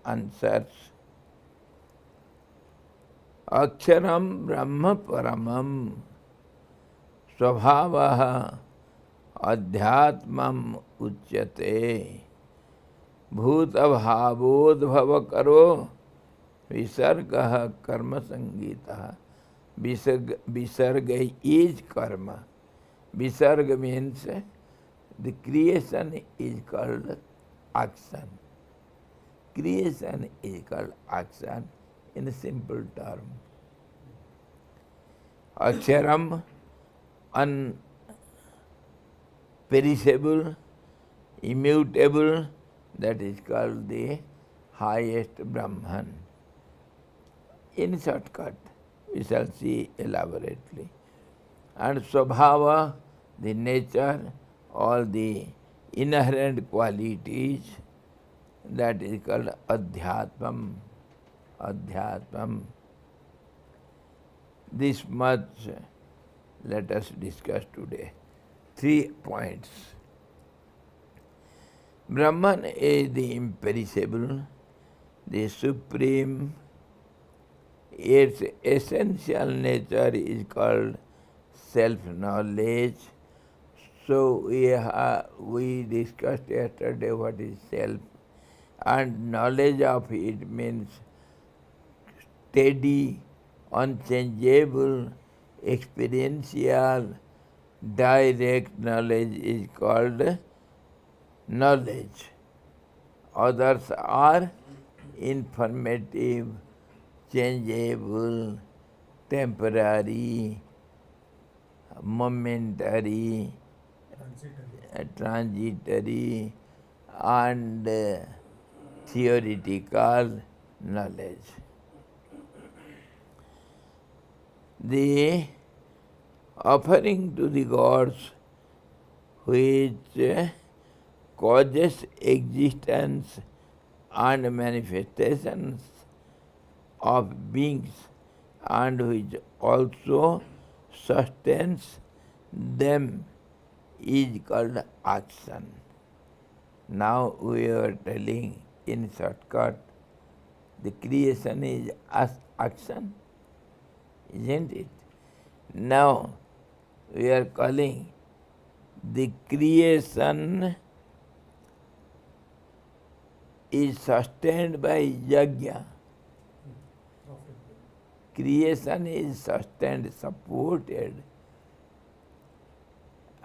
answers. Aksharam Brahma Paramam Svabhavaha Adhyatmam Uchyate Bhutabhavodbhava Karo Visargaha Karma Sangita. Visarga is karma. Visarga means the creation is called action. Creation is called action in a simple term. Aksharam, unperishable, immutable, that is called the highest Brahman. In shortcut, we shall see elaborately. And Swabhava, the nature, all the inherent qualities, that is called Adhyatmam. Adhyatmam. This much let us discuss today. 3 points. Brahman is the imperishable, the supreme. Its essential nature is called self-knowledge. So we discussed yesterday what is self, and knowledge of it means steady, unchangeable, experiential, direct knowledge is called knowledge. Others are informative, changeable, temporary, momentary, transitory, and theoretical knowledge. The offering to the gods which causes existence and manifestations of beings and which also sustains them is called action. Now we are telling in shortcut, the creation is action, isn't it? Now we are calling the creation is sustained by yajna. Creation is sustained, supported,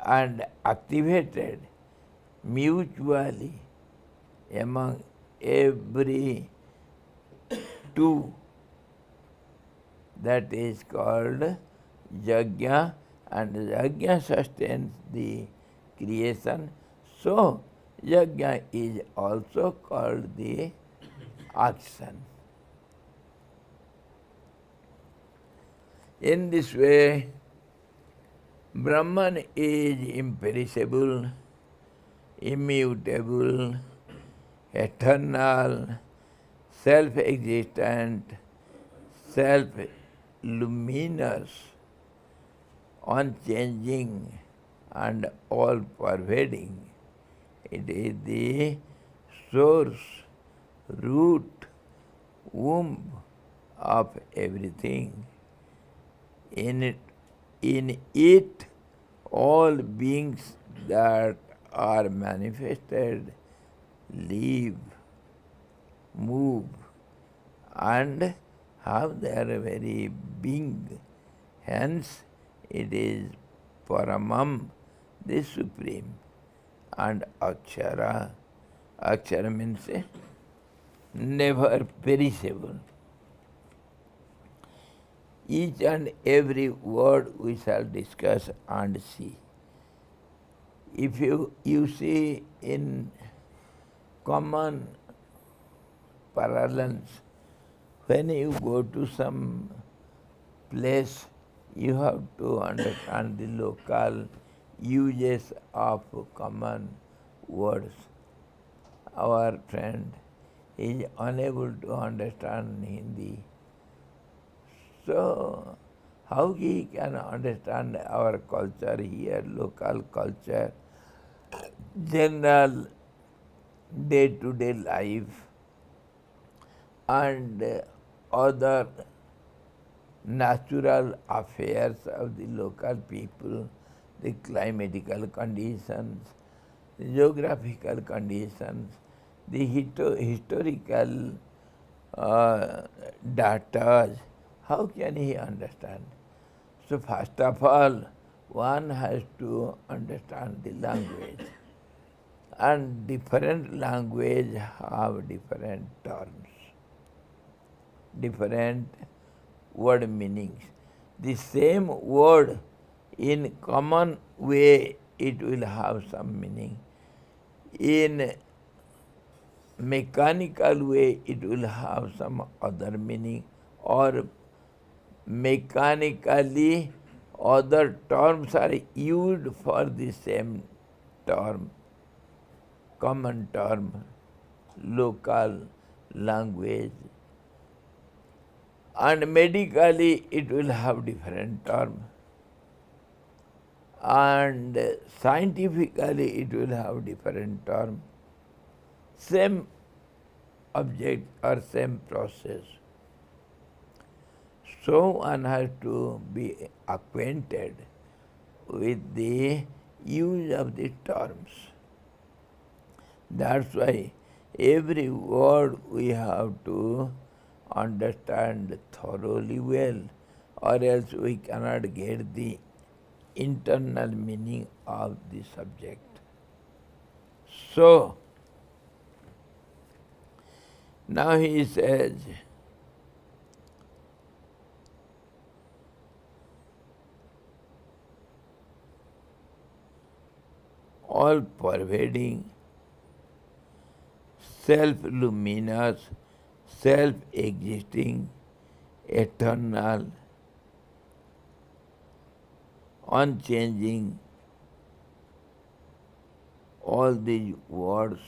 and activated mutually among every two. That is called yajna, and yajna sustains the creation. So yajna is also called the action. In this way, Brahman is imperishable, immutable, eternal, self-existent, self-luminous, unchanging, and all-pervading. It is the source, root, womb of everything. In it, all beings that are manifested live, move, and have their very being. Hence, it is Paramam, the Supreme, and Akshara. Akshara means never perishable. Each and every word we shall discuss and see. If you see in common parlance, when you go to some place, you have to understand the local uses of common words. Our friend is unable to understand Hindi. So, how he can understand our culture here, local culture, general day-to-day life and other natural affairs of the local people, the climatical conditions, the geographical conditions, the historical data, how can he understand? So first of all, one has to understand the language. And different language have different terms, different word meanings. The same word in common way it will have some meaning. In mechanical way it will have some other meaning, or mechanically other terms are used for the same term, common term, local language. And medically it will have different term. And scientifically it will have different term. Same object or same process. So one has to be acquainted with the use of the terms. That's why every word we have to understand thoroughly well, or else we cannot get the internal meaning of the subject. So, now he says, all pervading, self-luminous, self-existing, eternal, unchanging, all these words,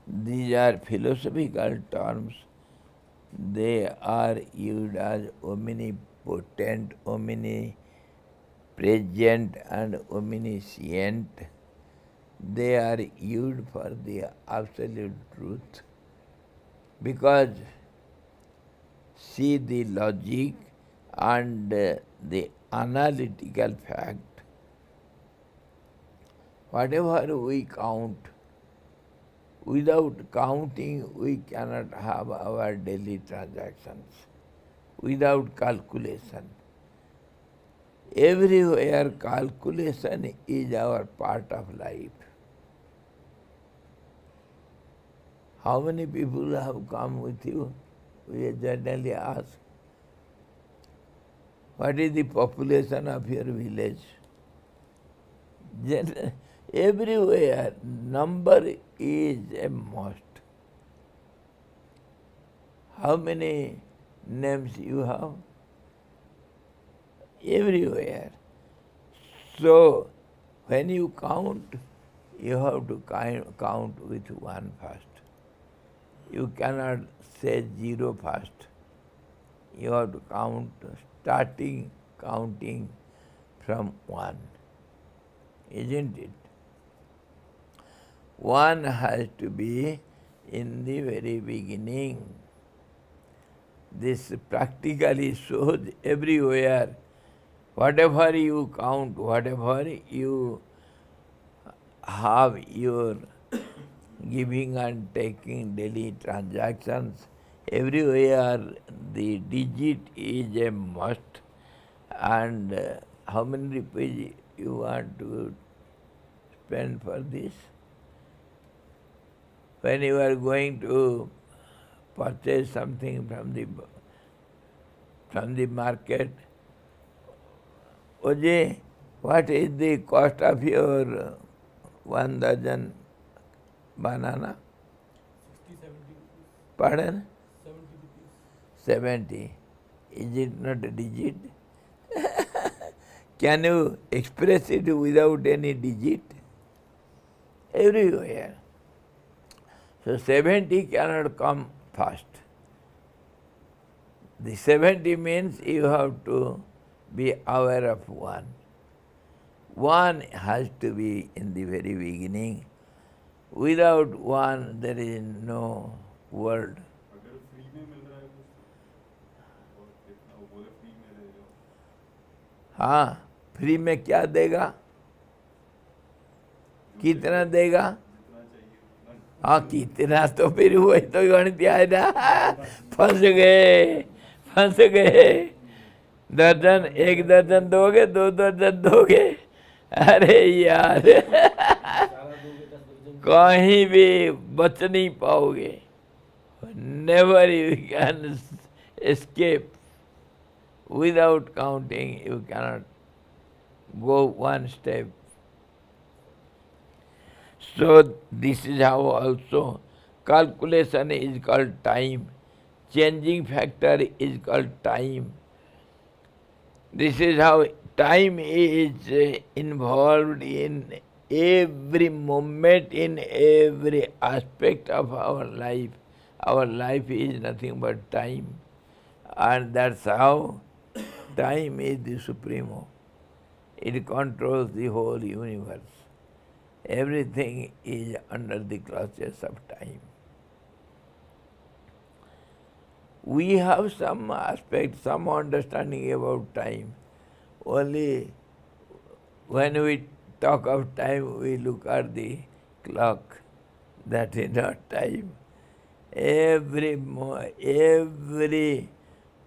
these are philosophical terms. They are used as omnipotent, omnipresent and omniscient. They are used for the absolute truth. Because see the logic and the analytical fact. Whatever we count, without counting we cannot have our daily transactions, without calculation. Everywhere calculation is our part of life. How many people have come with you? We generally ask, what is the population of your village? Everywhere number is a must. How many names you have? Everywhere. So when you count, you have to count with one first. You cannot say zero first. You have to count, starting counting from one. Isn't it? One has to be in the very beginning. This practically shows everywhere. Whatever you count, whatever you have your giving and taking daily transactions, everywhere the digit is a must. And how many rupees you want to spend for this? When you are going to purchase something from the market, Oje, what is the cost of your 1 dozen banana? 60, 70 rupees. Pardon? 70 rupees. 70. Is it not a digit? Can you express it without any digit? Everywhere. So 70 cannot come first. The 70 means you have to be aware of one. One has to be in the very beginning. Without one, there is no world. अगर free में मिल रहा है कुछ और कितना वो बोले free में ले जाओ हाँ, फ्री में क्या देगा? कितना देगा? जितना चाहिए उतना हाँ, कितना तो फिर वही तो गणित है ना। फंस गए। दर्जन, एक दर्जन दोगे, दो दर्जन दोगे, अरे यार कहीं भी बच नहीं पाओगे। Never you can escape. Without counting, you cannot go one step. So this is how also calculation is called time. Changing factor is called time. This is how time is involved in every moment, in every aspect of our life. Our life is nothing but time. And that's how time is the supremo. It controls the whole universe. Everything is under the clutches of time. We have some aspect, some understanding about time. Only when we talk of time, we look at the clock. That is not time. Every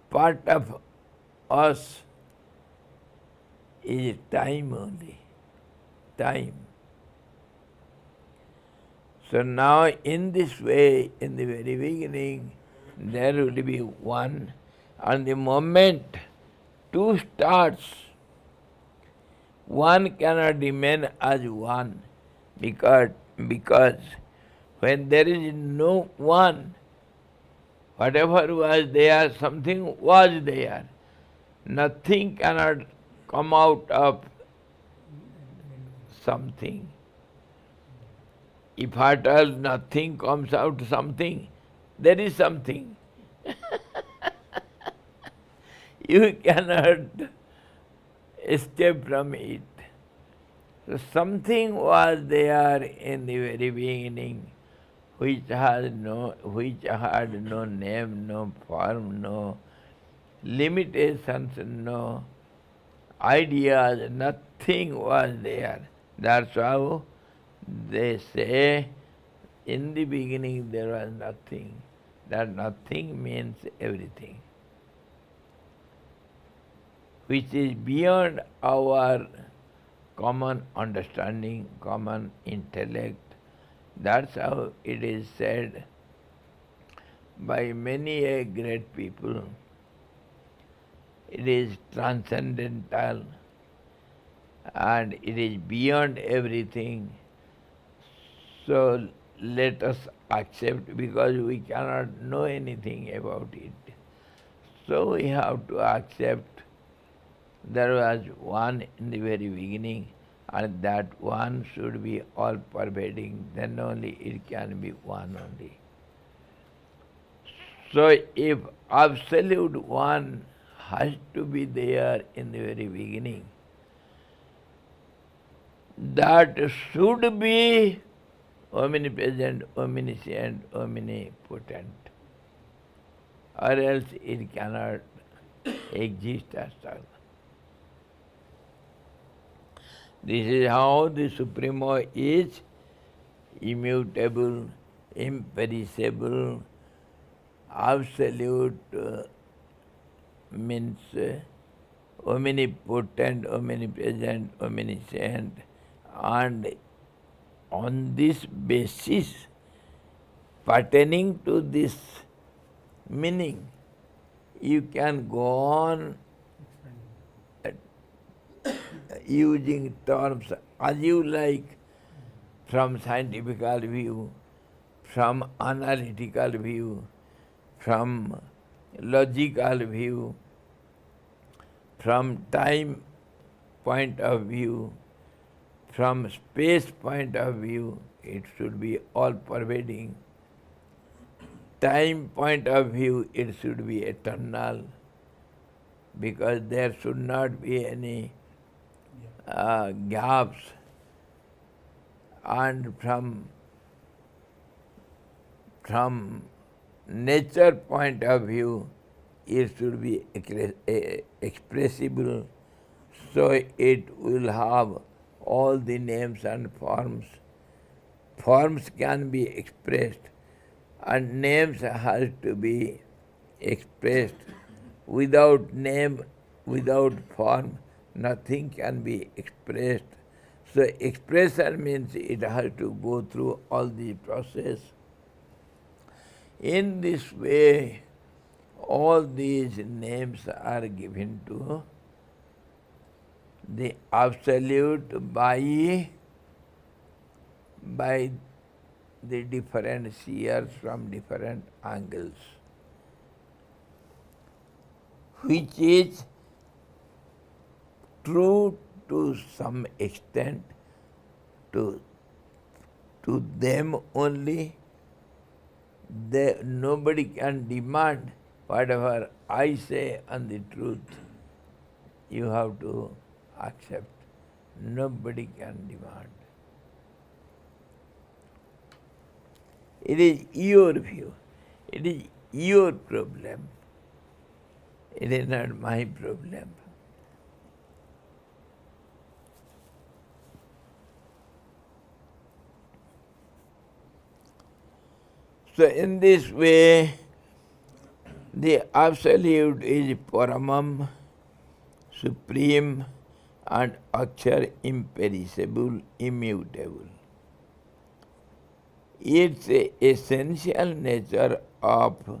part of us is time only. Time. So now in this way, in the very beginning, there will be one, and the moment two starts, one cannot remain as one, because when there is no one, whatever was there, something was there. Nothing cannot come out of something. If at all nothing comes out something, there is something. You cannot escape from it. So something was there in the very beginning which had no name, no form, no limitations, no ideas, nothing was there. That's how they say in the beginning there was nothing. That nothing means everything, which is beyond our common understanding, common intellect. That's how it is said by many a great people. It is transcendental and it is beyond everything. So let us accept, because we cannot know anything about it. So we have to accept there was one in the very beginning, and that one should be all-pervading. Then only it can be one only. So if absolute one has to be there in the very beginning, that should be omnipresent, omniscient, omnipotent, or else it cannot exist as such. This is how the Supremo is immutable, imperishable, absolute, means omnipotent, omnipresent, omniscient, and on this basis, pertaining to this meaning, you can go on using terms as you like, from scientific view, from analytical view, from logical view, from time point of view, from space point of view. It should be all-pervading. Time point of view, it should be eternal, because there should not be any gaps. And from from nature point of view, it should be expressible, so it will have all the names and forms. Forms can be expressed, and names has to be expressed. Without name, without form, nothing can be expressed. So expression means it has to go through all the process. In this way, all these names are given to the Absolute by the different seers from different angles, which is true to some extent to them only. Nobody can demand whatever I say on the truth, you have to accept. Nobody can demand. It is your view. It is your problem. It is not my problem. So in this way, the Absolute is Paramam, supreme, and Akshar, imperishable, immutable. Its essential nature of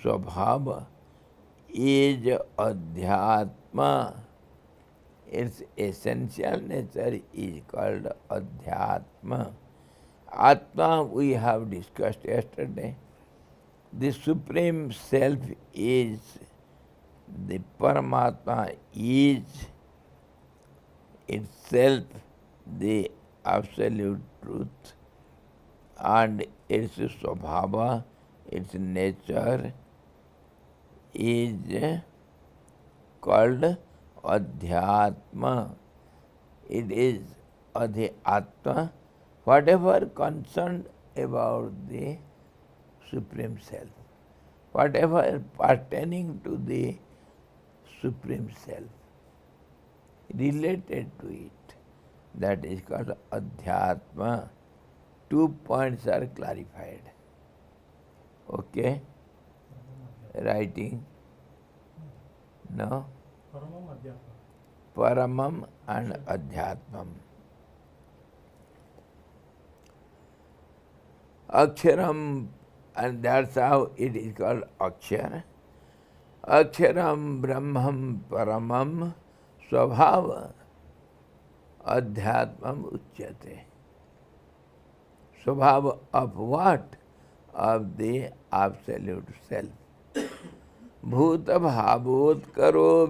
Swabhava is Adhyatma. Its essential nature is called Adhyatma. Atma we have discussed yesterday. The Supreme Self is, the Paramatma is itself the Absolute Truth, and its Swabhava, its nature is called Adhyatma. It is Adhyatma, whatever concerned about the Supreme Self, whatever pertaining to the Supreme Self, related to it, that is called Adhyatma. 2 points are clarified. Okay? Writing? No? Paramam and Adhyatmam. Aksharam, and that's how it is called Akshara. Aksharam Brahmam Paramam Swabhava Adhyatmam Uchyate. Swabhava of what? Of the Absolute Self. Bhuta bhavot karo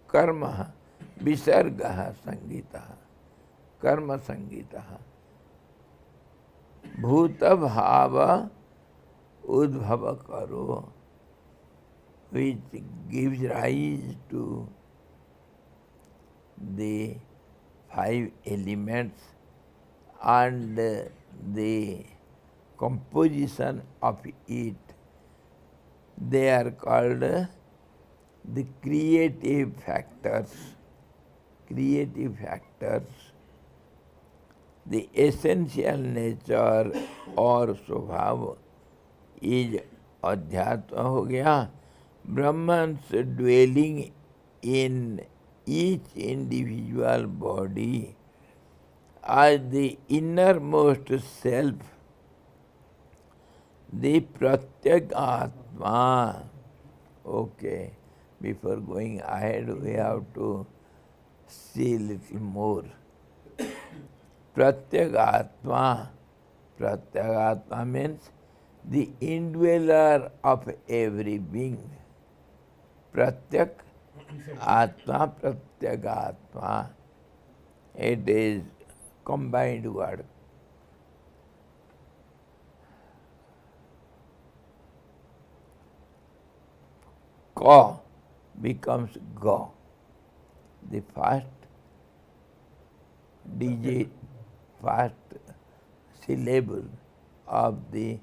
karma visargaha sangitaha. Karma sangitaha. Bhuta bhava udbhava karo, which gives rise to the 5 elements and the composition of it. They are called the creative factors. Creative factors. The essential nature or स्वभाव is अध्यात्म हो गया. Brahman's dwelling in each individual body as the innermost self, the Pratyak Atma. Okay, before going ahead, we have to see little more. Pratyak Atma. Pratyak Atma means the indweller of every being. Pratyak Atma, Pratyak Atma. It is combined word. Ka becomes Ga. The first digit, first syllable of the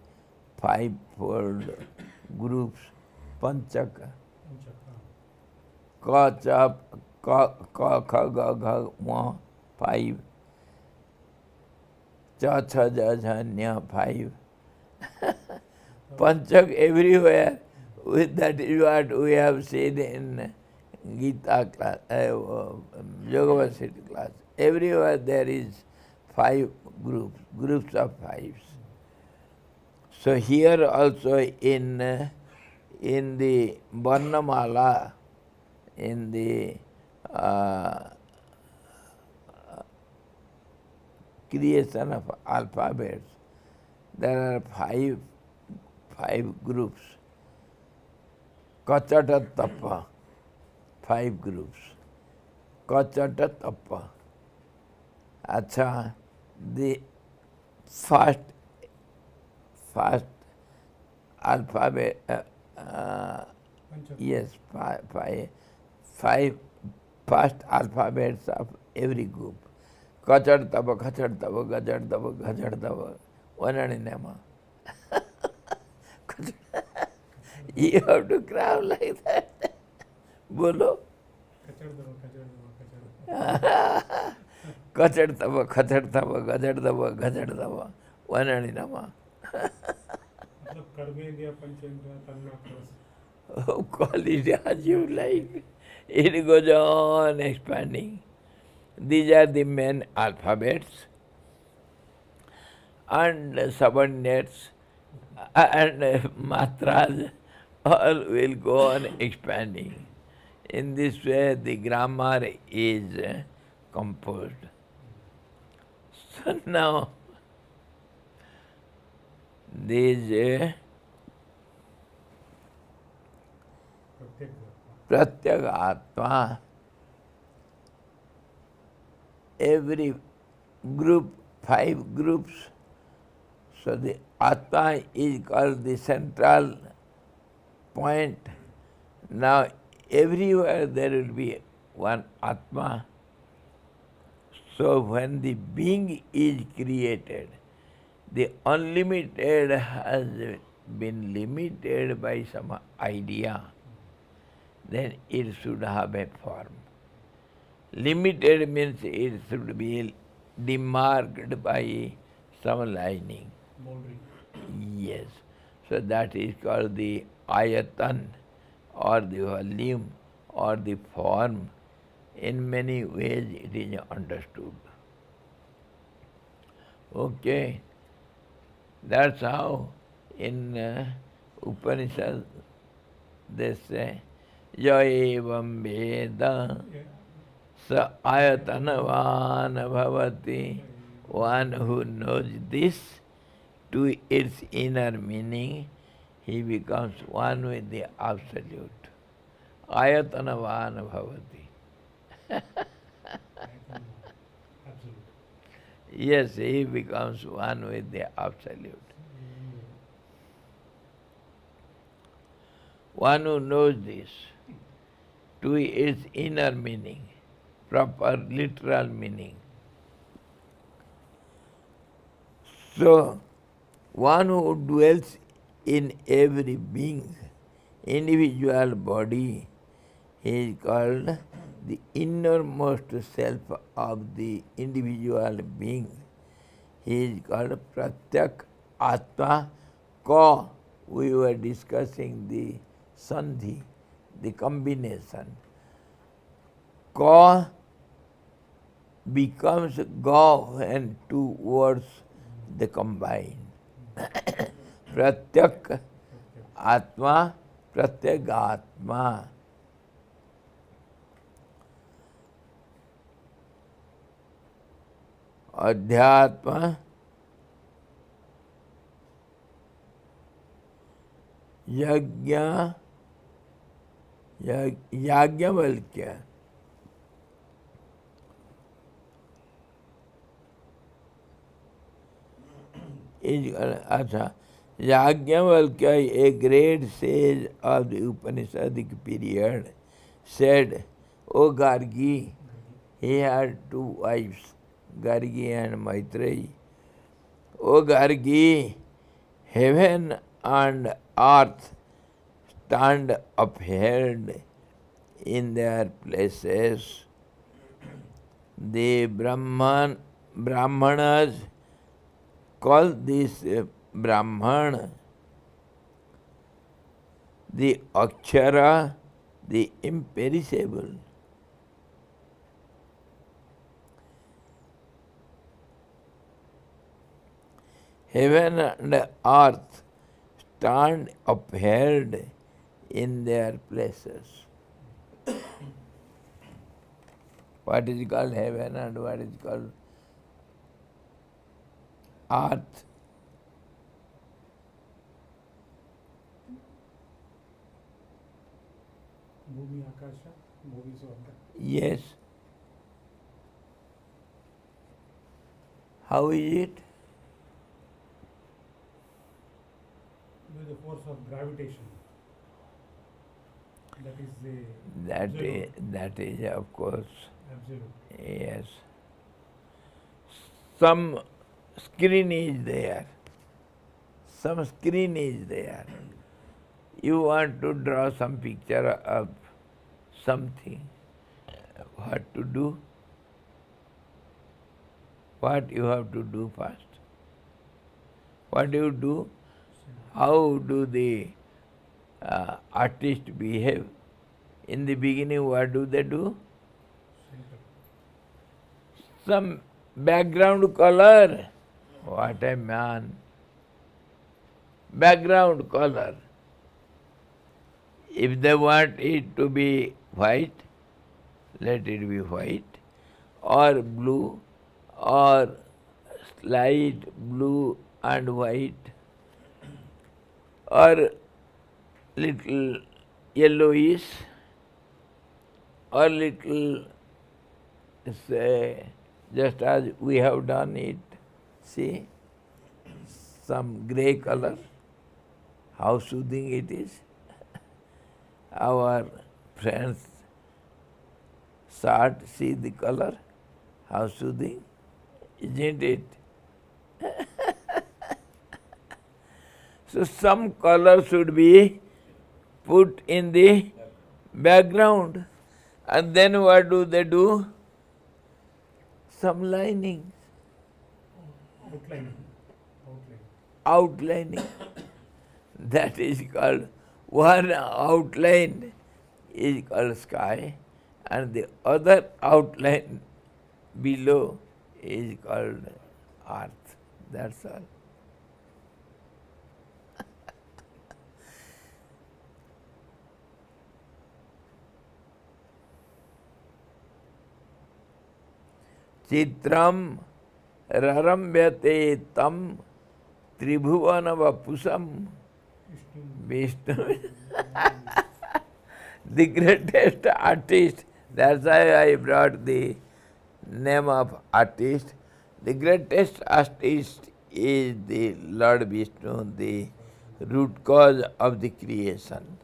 fivefold groups, Panchaka. Ka, cha, ka, kha, ga, gha, ma, 5. Cha, cha, ja, jha, nya, 5. Panchak everywhere. With that is what we have said in Gita class, Bhagavad class. Everywhere there is 5 groups of 5s. So here also in the Varnamala, in the creation of alphabets, there are 5 groups. Kachata Tapa, 5 groups. Kachata Tapa. Acha, the first alphabet, yes, five first alphabets of every group. Kachar Tapa, Kachar Tapa, Gajar Tapa, Gajar Tapa, Vananinama. You have to cram like that. Bolo. Kachar Tapa, Kachar Tapa, Gajar Tapa, Gajar Tapa, Vananinama. Oh, call it as you like. It goes on expanding. These are the main alphabets and subordinates and matras all will go on expanding. In this way the grammar is composed. So now these Pratyaka Atma, every group, 5 groups. So the Atma is called the central point. Now everywhere there will be one Atma. So when the being is created, the unlimited has been limited by some idea, then it should have a form. Limited means it should be demarked by some lining. Boundary. Yes. So that is called the ayatan or the volume or the form. In many ways it is understood. Okay. That's how in Upanishad they say, Ya evam veda sa ayatanavan bhavati. One who knows this to its inner meaning, he becomes one with the Absolute. Ayatanavan bhavati. Yes, he becomes one with the Absolute. One who knows this to its inner meaning, proper literal meaning. So, one who dwells in every being, individual body, he is called the innermost self of the individual being. He is called Pratyak Atma Ka. We were discussing the Sandhi, the combination. Ka becomes Ga when 2 words they combine. Pratyak Atma, Pratyak Atma. Adhyatma, Yajna, Yajnavalkya. Yajnavalkya, a great sage of the Upanishadic period, said, O Gargi, he had 2 wives, Gargi and Maitreyi. O Gargi, heaven and earth stand upheld in their places. The Brahmanas call this Brahman the Akshara, the imperishable. Heaven and earth stand upheld in their places. What is called heaven and what is called earth? Bhumi Akasha, Bhumi Swarga. Yes. How is it? With the force of gravitation. That is the That is of course, absolute. yes. Some screen is there. Some screen is there. You want to draw some picture of something. What to do? What you have to do first? What do you do? How do the artist behave? In the beginning, what do they do? Some background color. What a man. Background color. If they want it to be white, let it be white, or blue, or slight blue and white, or little yellowish, or little, say, just as we have done it, see, some grey color, how soothing it is. Our friends shirt, see the color, how soothing, isn't it? So some color should be put in the background. And then what do they do? Some linings, Outlining. outlining. That is called, one outline is called sky, and the other outline below is called earth. That's all. Chitram rarambyate tam tribhuvanavapusam Vishnu. The greatest artist, that's why I brought the name of artist. The greatest artist is the Lord Vishnu, the root cause of the creation.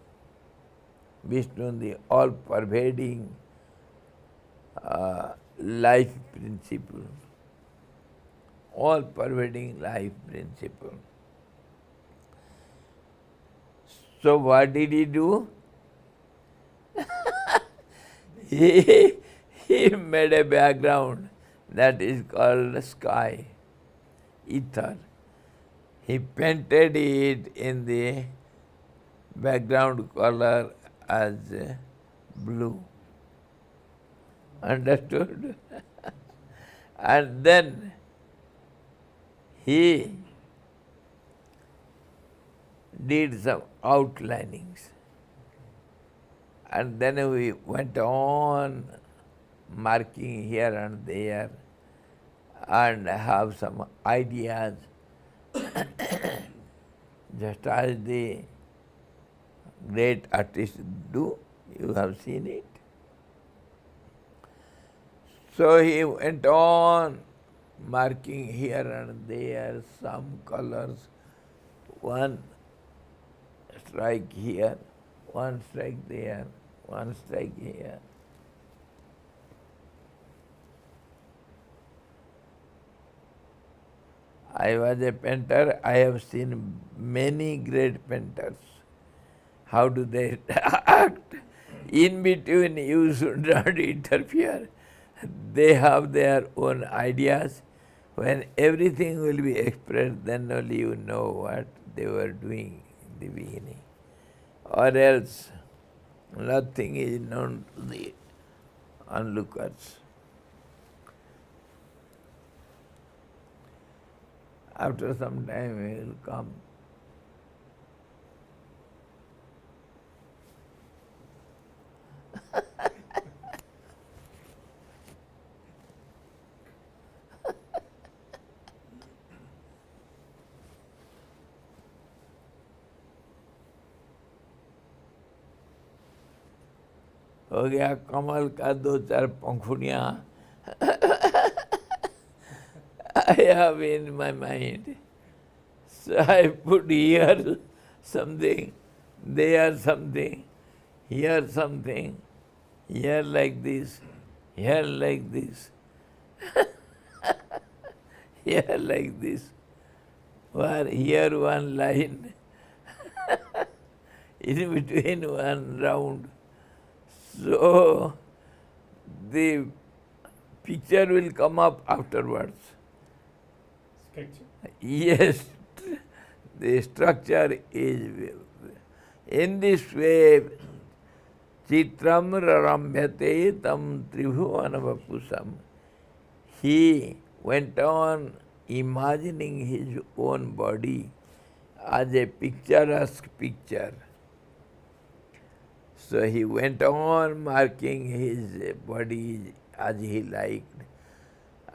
Vishnu, the all-pervading life principle. All-pervading life principle. So what did he do? he made a background that is called sky, ether. He painted it in the background color as blue. Understood? And then he did some outlinings. And then we went on marking here and there and have some ideas, just as the great artists do. You have seen it. So he went on marking here and there some colors, one strike here, one strike there, one strike here. I was a painter. I have seen many great painters. How do they act? In between, you should not interfere. They have their own ideas. When everything will be expressed, then only you know what they were doing in the beginning. Or else, nothing is known to the onlookers. After some time, we will come. हो गया कमल का दो चार पंखुड़ियाँ I have in my mind. So I put here something, there something, here something, here like this, here like this, here like this, or here one line, in between one round. So the picture will come up afterwards. Sketch. Yes, the structure is in this way. Chitram rarambyate tam tribhuvanavapusam. He went on imagining his own body as a picturesque picture. So he went on marking his body as he liked,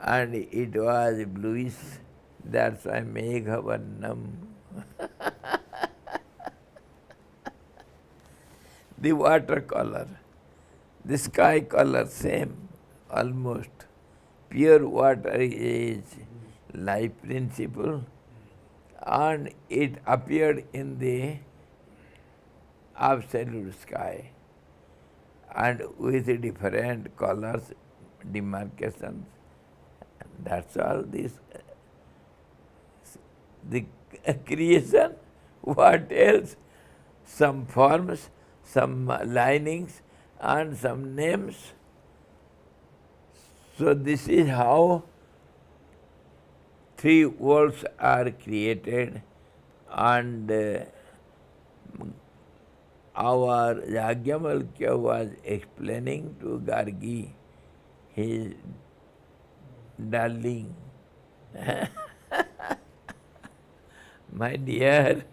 and it was bluish. That's why Meghavannam. The watercolor, the sky color, same, almost. Pure water is life principle, and it appeared in the absolute sky, and with different colors, demarcations. That's all this. The creation, what else? Some forms, some linings, and some names. So this is how three worlds are created, and our Yajnavalkya was explaining to Gargi, his darling, my dear,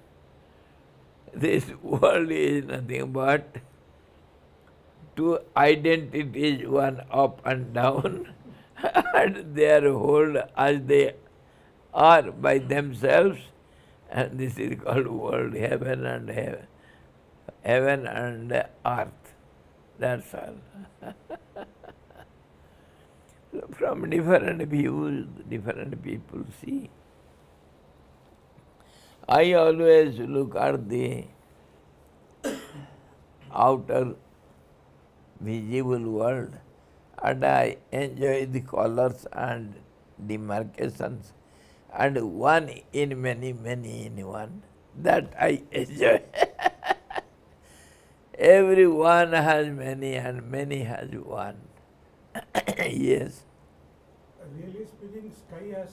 this world is nothing but two identities, one up and down, and they are whole as they are by themselves, and this is called world, heaven and earth. That's all. So from different views, different people see. I always look at the outer visible world, and I enjoy the colors and demarcations, and one in many, many in one. That I enjoy. Everyone has many and many has one. Yes. Really speaking, sky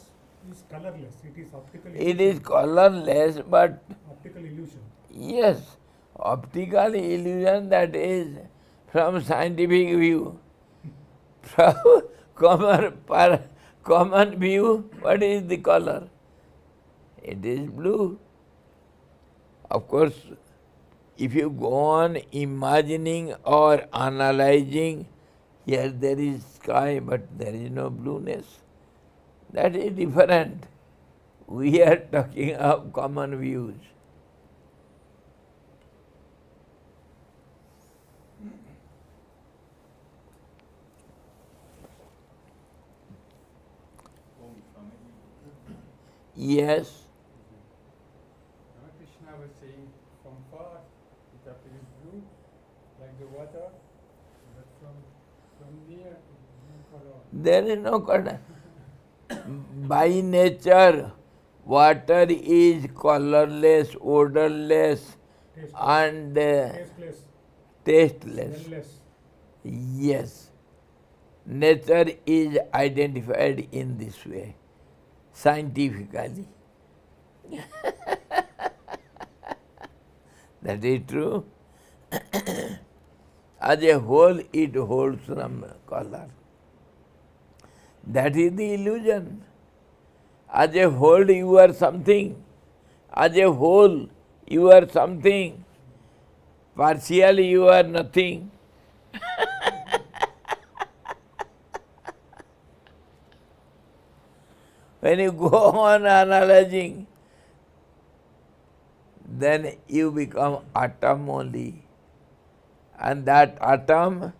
is colorless. It is optical It illusion. is colorless, but Optical illusion. yes, optical illusion, that is from scientific view. From common view, what is the color? It is blue. Of course, if you go on imagining or analyzing, here there is sky, but there is no blueness. That is different. We are talking of common views. Om Swami. Yes, Ramakrishna was saying from far it appears blue, like the water, but from near it is blue color. there is no color. By nature, Water is colorless, odorless, Tasteless. and Tasteless. tasteless. Smellless. Yes. Nature is identified in this way, scientifically. That is true. As a whole, it holds some color. That is the illusion. As a whole, you are something. As a whole, you are something. Partially, you are nothing. When you go on analyzing, then you become atom only. And that atom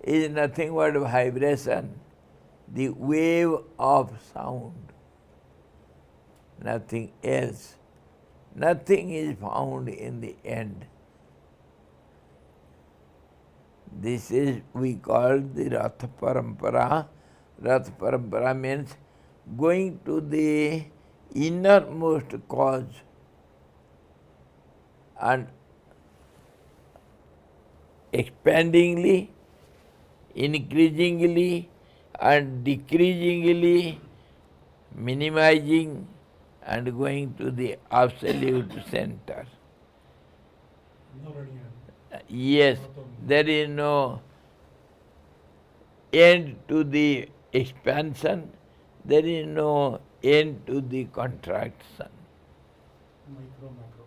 is nothing but vibration, the wave of sound. Nothing else. Nothing is found in the end. This is we call the Ratha Parampara. Ratha Parampara means going to the innermost cause and expandingly, increasingly and decreasingly minimizing and going to the absolute center. No running. Yes, there is no end to the expansion, there is no end to the contraction. Micro, macro.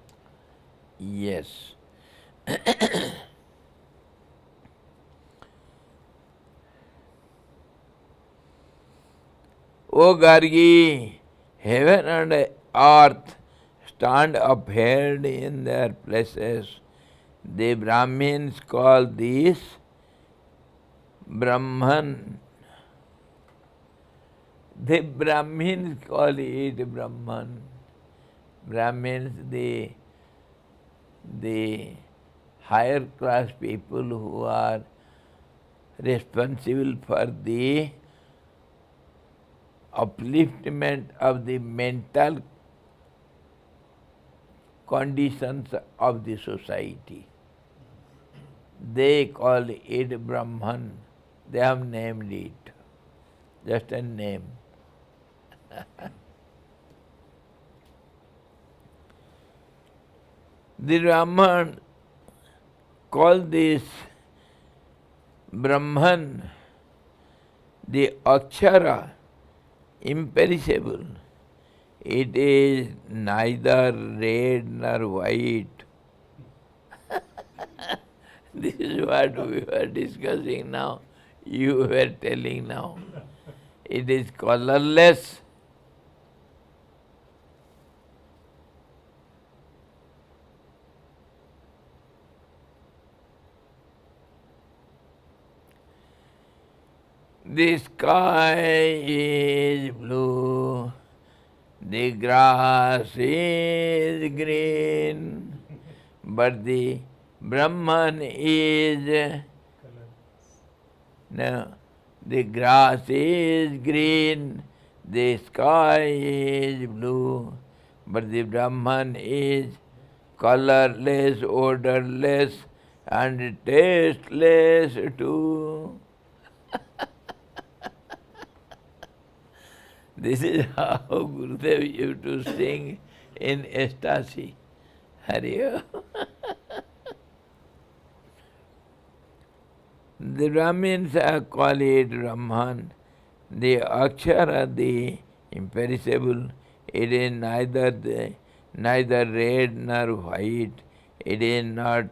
Yes. O Gargi, heaven and earth stand upheld in their places. The Brahmins call this Brahman. The Brahmins call it Brahman. Brahmins, the higher class people who are responsible for the upliftment of the mental conditions of the society. They call it Brahman. They have named it. Just a name. The Brahman call this Brahman the Aksara, imperishable. It is neither red nor white. This is what we were discussing now. You were telling now. It is colorless. The sky is blue, the grass is green, but the Brahman is no. The grass is green, the sky is blue, but the Brahman is colorless, odorless, and tasteless too. This is how Gurudev used to sing in ecstasy. Hari. The Brahmins call it Brahman. The Akshara, the imperishable, it is neither red nor white. It is not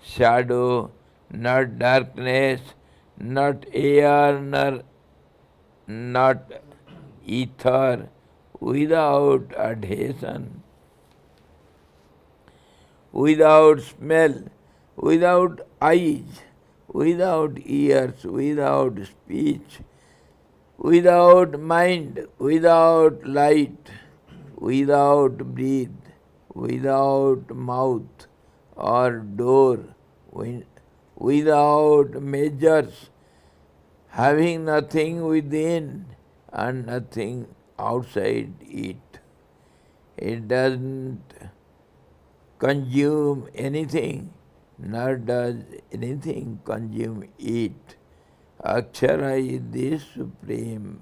shadow, not darkness, not air, nor not ether, without adhesion, without smell, without eyes, without ears, without speech, without mind, without light, without breath, without mouth or door, without measures, having nothing within and nothing outside it. It doesn't consume anything, nor does anything consume it. Akshara is the supreme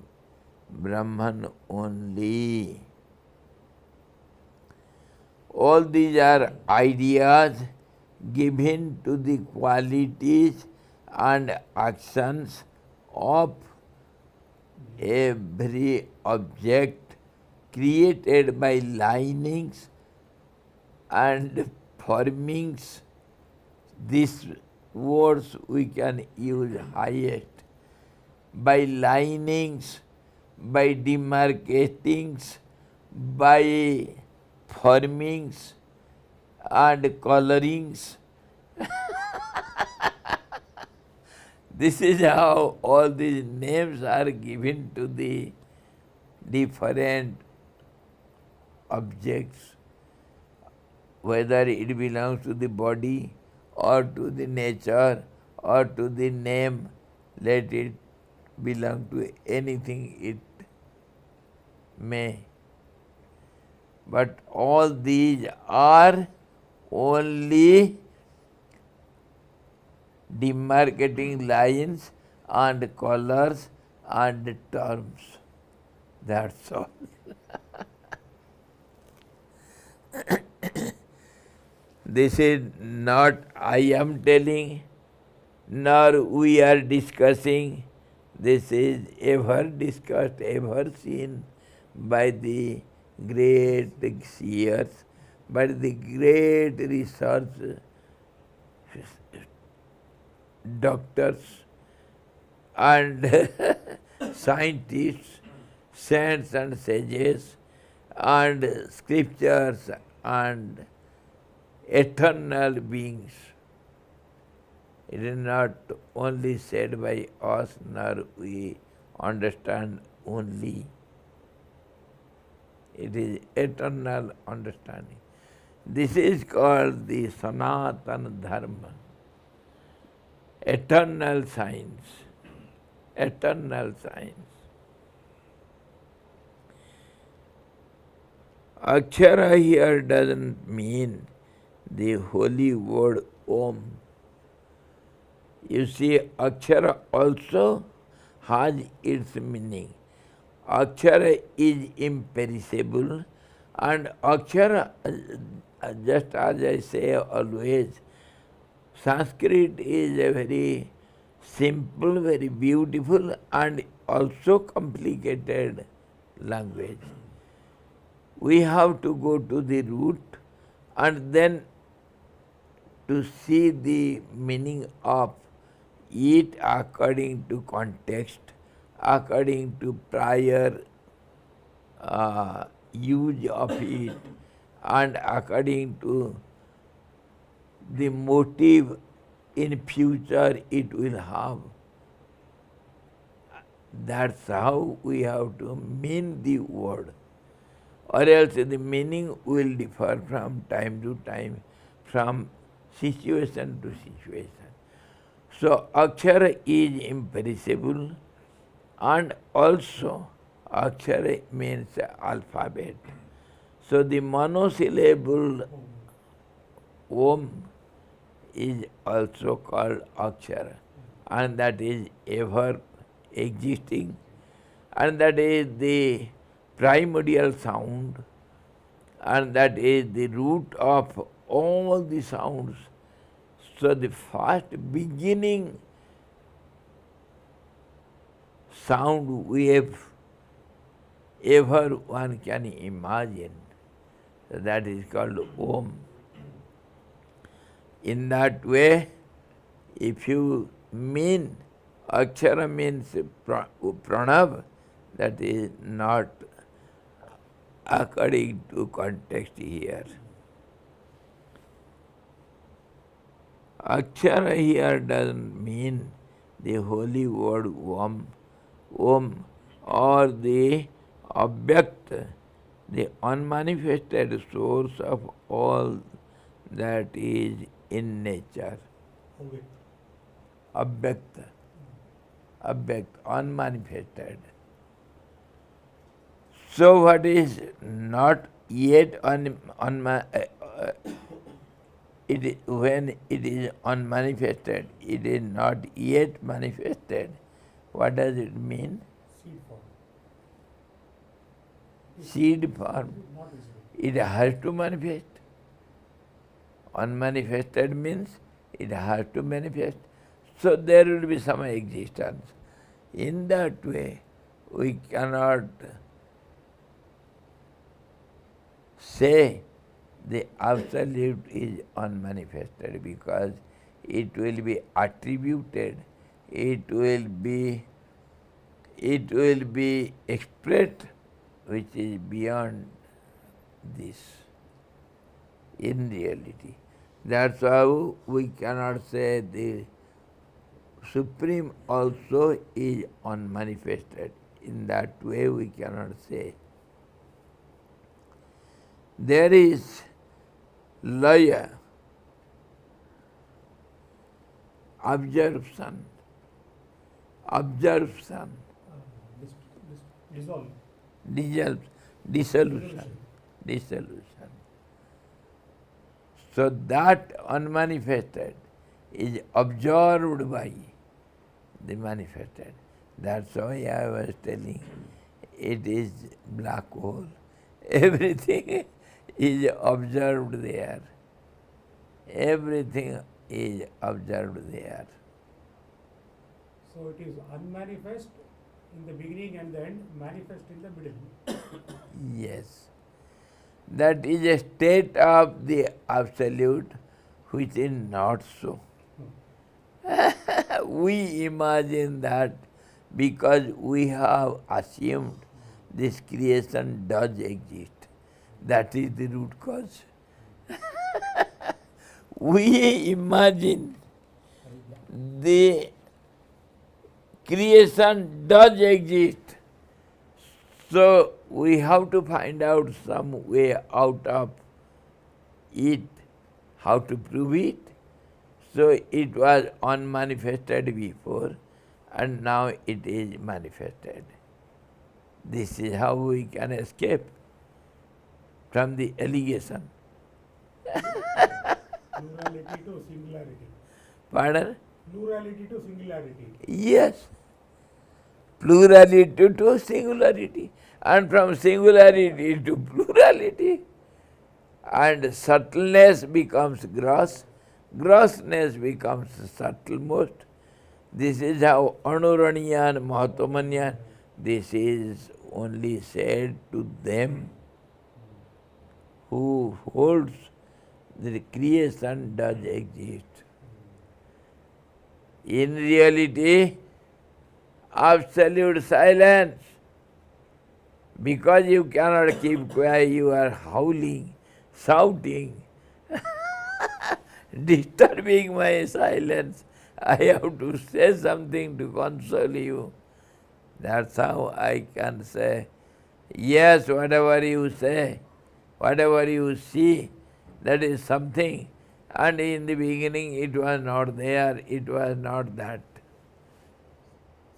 Brahman only. All these are ideas given to the qualities and actions of every object created by linings and formings. These words we can use highest. By linings, by demarcatings, by formings and colorings. This is how all these names are given to the different objects, whether it belongs to the body or to the nature or to the name, let it belong to anything it may. But all these are only demarcating lines and colors and terms. That's all. This is not I am telling, nor we are discussing. This is ever discussed, ever seen by the great seers, by the great research doctors and scientists, saints and sages, and scriptures and eternal beings. It is not only said by us, nor we understand only. It is eternal understanding. This is called the Sanatana Dharma. Eternal science. Eternal science. Akshara here doesn't mean the holy word Om. You see, Akshara also has its meaning. Akshara is imperishable, and Akshara, just as I say always, Sanskrit is a very simple, very beautiful and also complicated language. We have to go to the root and then to see the meaning of it according to context, according to prior use of it, and according to the motive in future it will have. That's how we have to mean the word, or else the meaning will differ from time to time, from situation to situation. So Akshara is imperishable, and also Akshara means alphabet. So the monosyllable Om is also called Akshara, and that is ever existing, and that is the primordial sound, and that is the root of all the sounds. So the first beginning sound wave ever one can imagine, so that is called Om. In that way, if you mean Akshara means Pranav, that is not according to context here. Akshara here doesn't mean the holy word Om, or the Abhyakt, the unmanifested source of all that is in nature. Abhyakt, unmanifested. So what is not yet when it is unmanifested, it is not yet manifested. What does it mean? Seed form. Seed form. Not visible. It has to manifest. Unmanifested means it has to manifest. So there will be some existence. In that way, we cannot say the absolute is unmanifested, because it will be attributed, it will be expressed, which is beyond this in reality. That's how we cannot say the Supreme also is unmanifested. In that way we cannot say. There is laya, absorption, Dissolve. Dissolution. So that unmanifested is absorbed by the manifested. That's why I was telling, it is black hole. Everything is observed there. Everything is observed there. So it is unmanifest in the beginning and the end, manifest in the middle. Yes. That is a state of the absolute which is not so. We imagine that because we have assumed this creation does exist. That is the root cause. We imagine the creation does exist. So we have to find out some way out of it, how to prove it. So it was unmanifested before, and now it is manifested. This is how we can escape from the allegation. Plurality to singularity. Pardon? Plurality to singularity. Yes. Plurality to singularity, and from singularity to plurality. And subtleness becomes gross, grossness becomes subtlemost. This is how Anuraniyan, Mahatomanyan, this is only said to them who holds the creation does exist. In reality, absolute silence. Because you cannot keep quiet, you are howling, shouting, disturbing my silence. I have to say something to console you. That's how I can say, yes, whatever you say, whatever you see, that is something. And in the beginning it was not there, it was not that.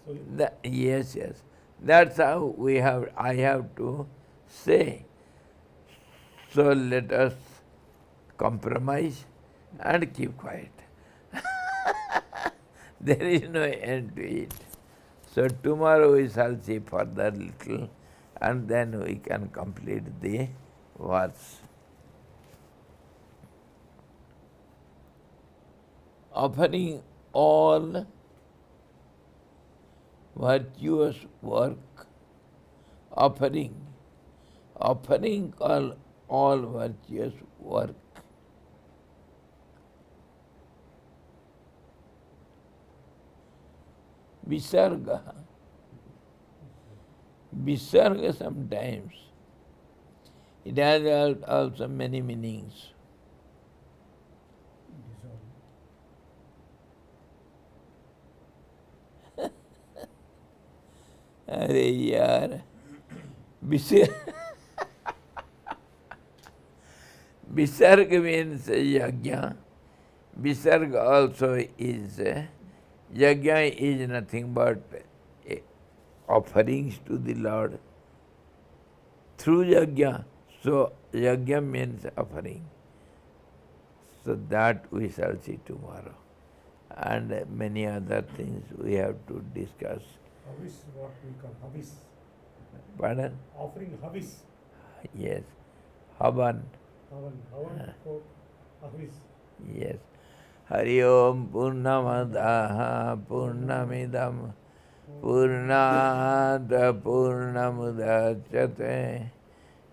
So Yes. That's how I have to say. So let us compromise and keep quiet. There is no end to it. So tomorrow we shall see further little, and then we can complete the verse. Offering all virtuous work, offering all virtuous work. Visarga sometimes, it has also many meanings. अरे यार Visarg means yajna. Visarg also is, yajna is nothing but offerings to the Lord. Through yajna, So yajna means offering. So that we shall see tomorrow. And many other things we have to discuss. Havis, what we call havis. Pardon? Offering havis. Yes. Havan. Havan, quote, havis. Yes. Hari Om Purnamadaha Purnamidam Purnada Purnamudachyate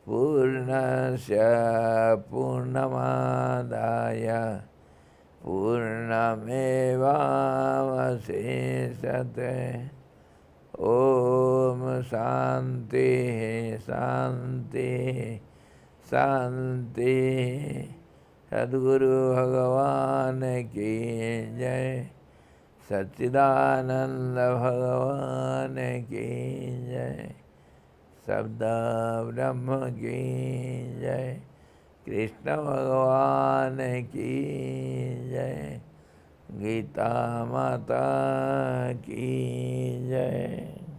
Purnasya Purnamadaya Purnamevavasesate Om Shanti Shanti Shanti Sadguru Bhagavan ki jai Satchidananda Bhagavan ki jai Sabda Brahma ki jai Krishna Bhagavan ki jai Gita Mata ki jai